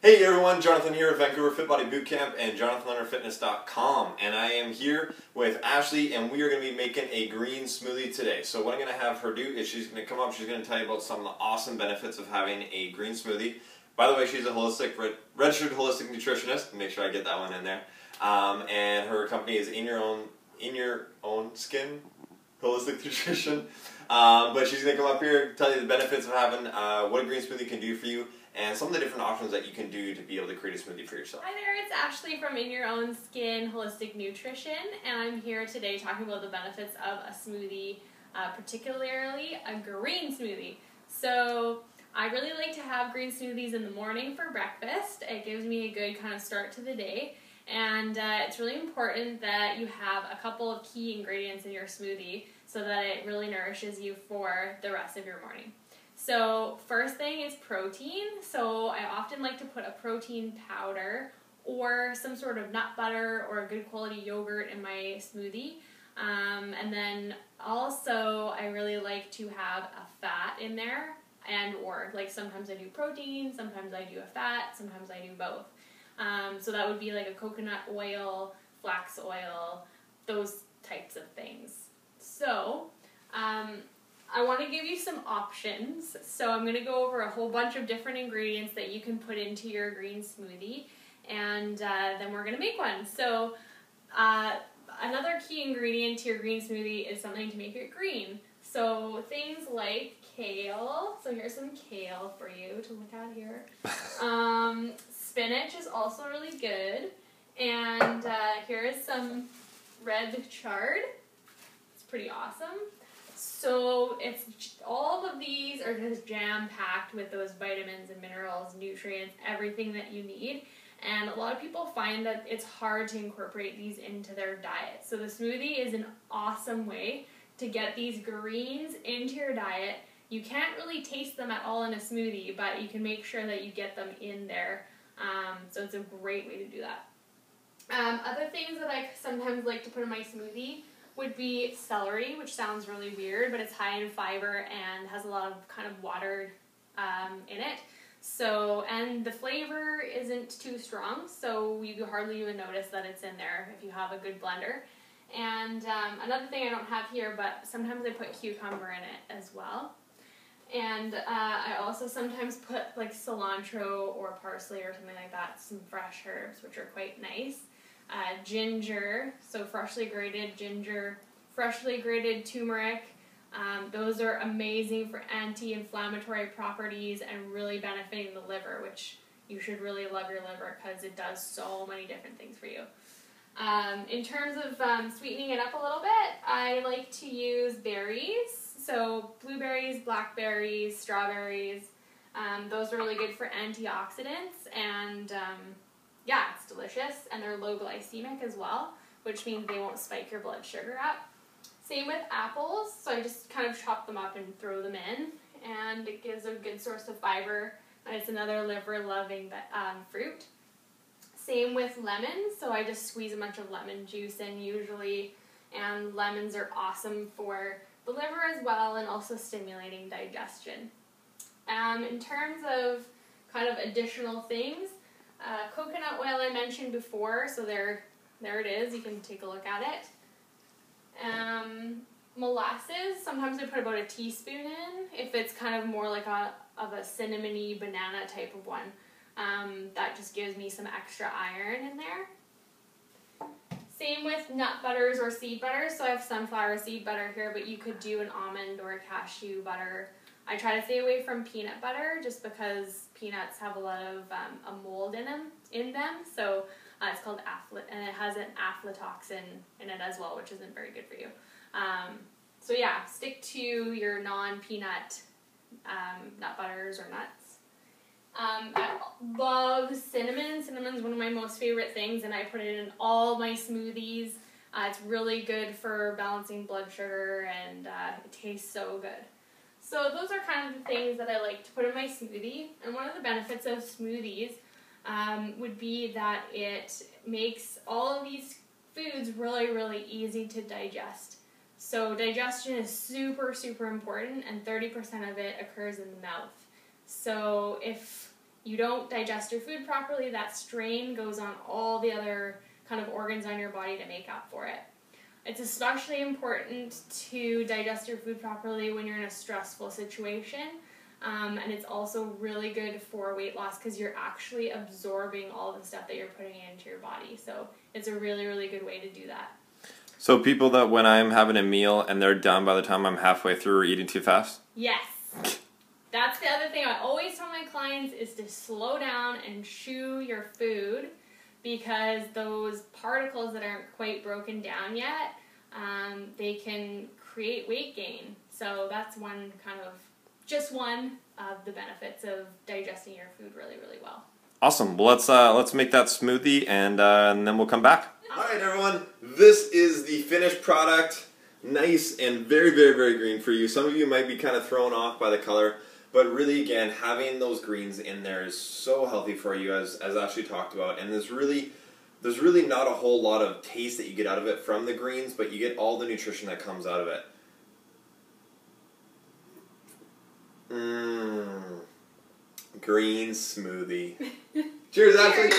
Hey everyone, Jonathan here with Vancouver Fit Body Bootcamp and JonathanLeonardFitness.com, and I am here with Ashley, and we are going to be making a green smoothie today. So what I'm going to have her do is she's going to come up, she's going to tell you about some of the awesome benefits of having a green smoothie. By the way, she's a registered holistic nutritionist. Make sure I get that one in there. And her company is In Your Own Skin Holistic Nutrition. But she's going to come up here, tell you the benefits of having what a green smoothie can do for you, and some of the different options that you can do to be able to create a smoothie for yourself. Hi there, it's Ashley from In Your Own Skin Holistic Nutrition, and I'm here today talking about the benefits of a smoothie, particularly a green smoothie. So I really like to have green smoothies in the morning for breakfast. It gives me a good kind of start to the day, and it's really important that you have a couple of key ingredients in your smoothie so that it really nourishes you for the rest of your morning. So first thing is protein. So I often like to put a protein powder or some sort of nut butter or a good quality yogurt in my smoothie. And then also I really like to have a fat in there, and or like sometimes I do protein, sometimes I do a fat, sometimes I do both. So that would be like a coconut oil, flax oil, those types of things. So I want to give you some options. So I'm going to go over a whole bunch of different ingredients that you can put into your green smoothie, and then we're going to make one. So another key ingredient to your green smoothie is something to make it green. So things like kale. So here's some kale for you to look at here. Spinach is also really good. And here is some red chard. It's pretty awesome. So all of these are just jam-packed with those vitamins and minerals, nutrients, everything that you need. And a lot of people find that it's hard to incorporate these into their diet. So the smoothie is an awesome way to get these greens into your diet. You can't really taste them at all in a smoothie, but you can make sure that you get them in there. So it's a great way to do that. Other things that I sometimes like to put in my smoothie would be celery, which sounds really weird, but it's high in fiber and has a lot of kind of water in it. So, and the flavor isn't too strong, so you hardly even notice that it's in there if you have a good blender. And another thing I don't have here, but sometimes I put cucumber in it as well. And I also sometimes put like cilantro or parsley or something like that, some fresh herbs, which are quite nice. Ginger, so freshly grated ginger, freshly grated turmeric. Those are amazing for anti-inflammatory properties and really benefiting the liver, which you should really love your liver because it does so many different things for you. In terms of sweetening it up a little bit, I like to use berries. So blueberries, blackberries, strawberries. Those are really good for antioxidants, and yeah, it's delicious, and they're low glycemic as well, which means they won't spike your blood sugar up. Same with apples, so I just kind of chop them up and throw them in, and it gives a good source of fiber, and it's another liver-loving fruit. Same with lemons, so I just squeeze a bunch of lemon juice in usually, and lemons are awesome for the liver as well, and also stimulating digestion. In terms of kind of additional things, coconut oil I mentioned before, so there it is, you can take a look at it. Molasses, sometimes I put about a teaspoon in, if it's kind of more like of a cinnamony banana type of one. That just gives me some extra iron in there. Same with nut butters or seed butters, so I have sunflower seed butter here, but you could do an almond or a cashew butter. I try to stay away from peanut butter just because peanuts have a lot of a mold in them. So it's called and it has an aflatoxin in it as well, which isn't very good for you. So yeah, stick to your non-peanut nut butters or nuts. I love cinnamon. Cinnamon's one of my most favorite things, and I put it in all my smoothies. It's really good for balancing blood sugar, and it tastes so good. So those are kind of the things that I like to put in my smoothie. And one of the benefits of smoothies would be that it makes all of these foods really, really easy to digest. So digestion is super, super important, and 30% of it occurs in the mouth. So if you don't digest your food properly, that strain goes on all the other kind of organs on your body to make up for it. It's especially important to digest your food properly when you're in a stressful situation. And it's also really good for weight loss because you're actually absorbing all the stuff that you're putting into your body. So it's a really, really good way to do that. So people that when I'm having a meal and they're done by the time I'm halfway through are eating too fast? Yes. That's the other thing I always tell my clients is to slow down and chew your food, because those particles that aren't quite broken down yet, they can create weight gain. So that's just one of the benefits of digesting your food really, really well. Awesome. Well, let's make that smoothie and then we'll come back. All right, everyone. This is the finished product. Nice and very, very, very green for you. Some of you might be kind of thrown off by the color, but really, again, having those greens in there is so healthy for you, as Ashley talked about. And there's really not a whole lot of taste that you get out of it from the greens, but you get all the nutrition that comes out of it. Green smoothie. Cheers, Ashley.